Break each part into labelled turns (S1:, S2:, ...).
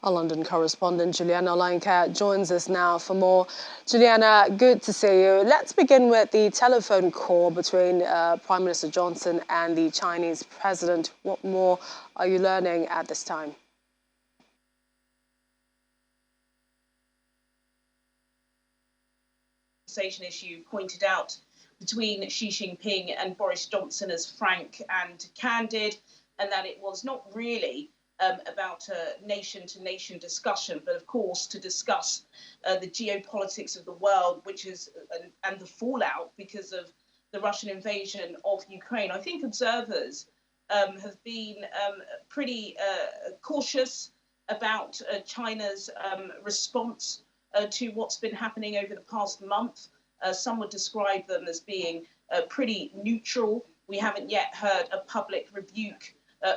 S1: Our London correspondent Juliana Olenka joins us now for more. Juliana, good to see you. Let's begin with the telephone call between Prime Minister Johnson and the Chinese president. What more are you learning at this time?
S2: Issue pointed out between Xi Jinping and Boris Johnson as frank and candid, and that it was not really about a nation-to-nation discussion, but of course to discuss the geopolitics of the world, which is and the fallout because of the Russian invasion of Ukraine. I think observers have been pretty cautious about China's response to what's been happening over the past month. Some would describe them as being pretty neutral. We haven't yet heard a public rebuke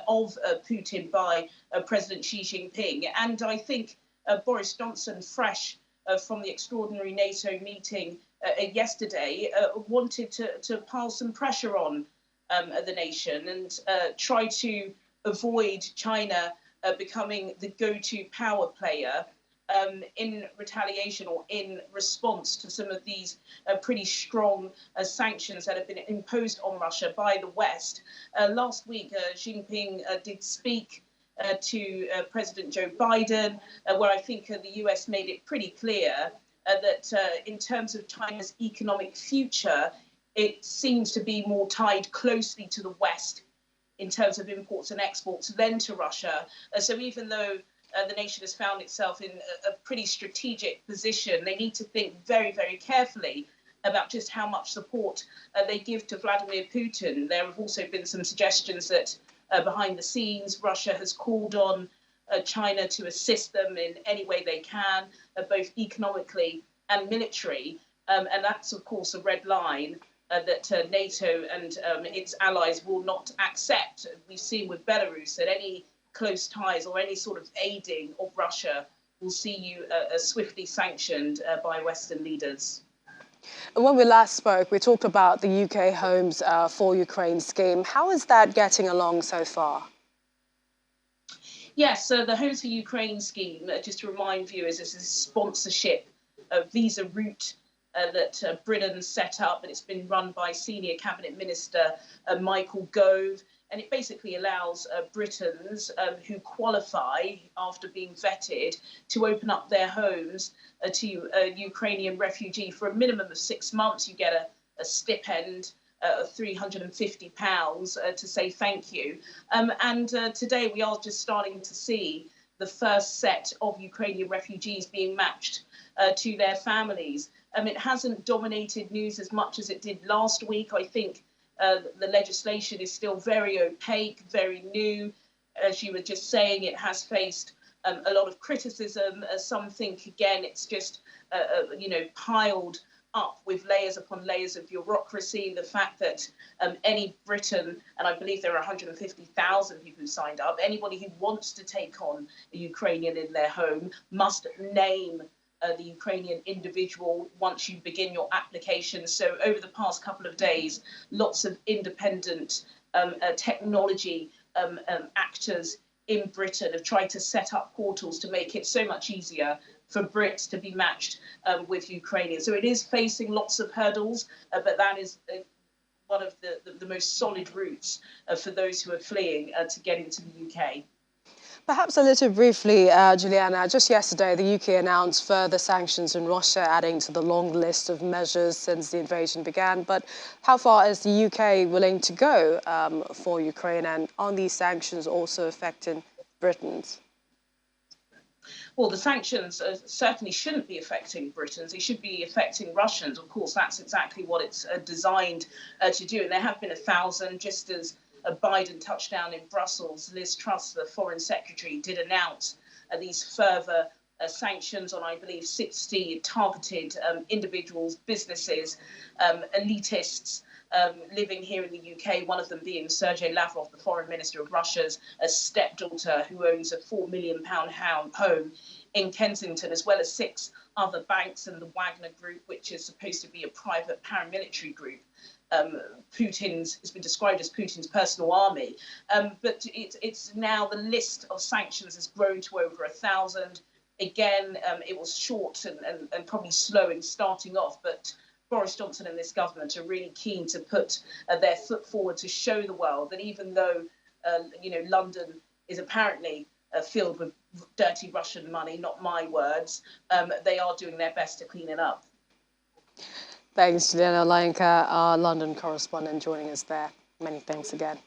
S2: of Putin by President Xi Jinping. And I think Boris Johnson, fresh from the extraordinary NATO meeting yesterday, wanted to pile some pressure on the nation and try to avoid China becoming the go-to power player in retaliation or in response to some of these pretty strong sanctions that have been imposed on Russia by the West. Last week, Xi Jinping did speak to President Joe Biden, where I think the US made it pretty clear that in terms of China's economic future, it seems to be more tied closely to the West in terms of imports and exports than to Russia. So even though the nation has found itself in a pretty strategic position, they need to think very, very carefully about just how much support they give to Vladimir Putin. There have also been some suggestions that behind the scenes, Russia has called on China to assist them in any way they can, both economically and military. And that's, of course, a red line that NATO and its allies will not accept. We've seen with Belarus that any close ties or any sort of aiding of Russia will see you swiftly sanctioned by Western leaders.
S1: When we last spoke, we talked about the UK Homes for Ukraine scheme. How is that getting along so far?
S2: Yes, so the Homes for Ukraine scheme, just to remind viewers, is a sponsorship visa route that Britain set up, and it's been run by Senior Cabinet Minister Michael Gove. And it basically allows Britons who qualify after being vetted to open up their homes to a Ukrainian refugee for a minimum of 6 months. You get a stipend of £350 to say thank you. And today we are just starting to see the first set of Ukrainian refugees being matched to their families. It hasn't dominated news as much as it did last week. I think the legislation is still very opaque, very new. As you were just saying, it has faced a lot of criticism. Some think, again, it's just, piled up with layers upon layers of bureaucracy. The fact that any Briton, and I believe there are 150,000 people who signed up, anybody who wants to take on a Ukrainian in their home must name the Ukrainian individual once you begin your application. So over the past couple of days, lots of independent technology actors in Britain have tried to set up portals to make it so much easier for Brits to be matched with Ukrainians. So it is facing lots of hurdles, but that is one of the most solid routes for those who are fleeing to get into the UK.
S1: Perhaps a little briefly, Juliana, just yesterday the UK announced further sanctions on Russia, adding to the long list of measures since the invasion began. But how far is the UK willing to go for Ukraine, and are these sanctions also affecting Britons?
S2: Well, the sanctions certainly shouldn't be affecting Britons. They should be affecting Russians. Of course, that's exactly what it's designed to do. And there have been 1,000, just as Biden touched down in Brussels. Liz Truss, the Foreign Secretary, did announce these further sanctions on, I believe, 60 targeted individuals, businesses, elitists living here in the UK, one of them being Sergei Lavrov, the Foreign Minister of Russia's stepdaughter, who owns a £4 million home in Kensington, as well as 6 other banks and the Wagner Group, which is supposed to be a private paramilitary group. it's been described as Putin's personal army. But it's now the list of sanctions has grown to over 1,000. Again, it was short and probably slow in starting off, but Boris Johnson and this government are really keen to put their foot forward to show the world that even though, London is apparently filled with dirty Russian money, not my words, they are doing their best to clean it up.
S1: Thanks, Juliana Lainka, our London correspondent, joining us there. Many thanks again.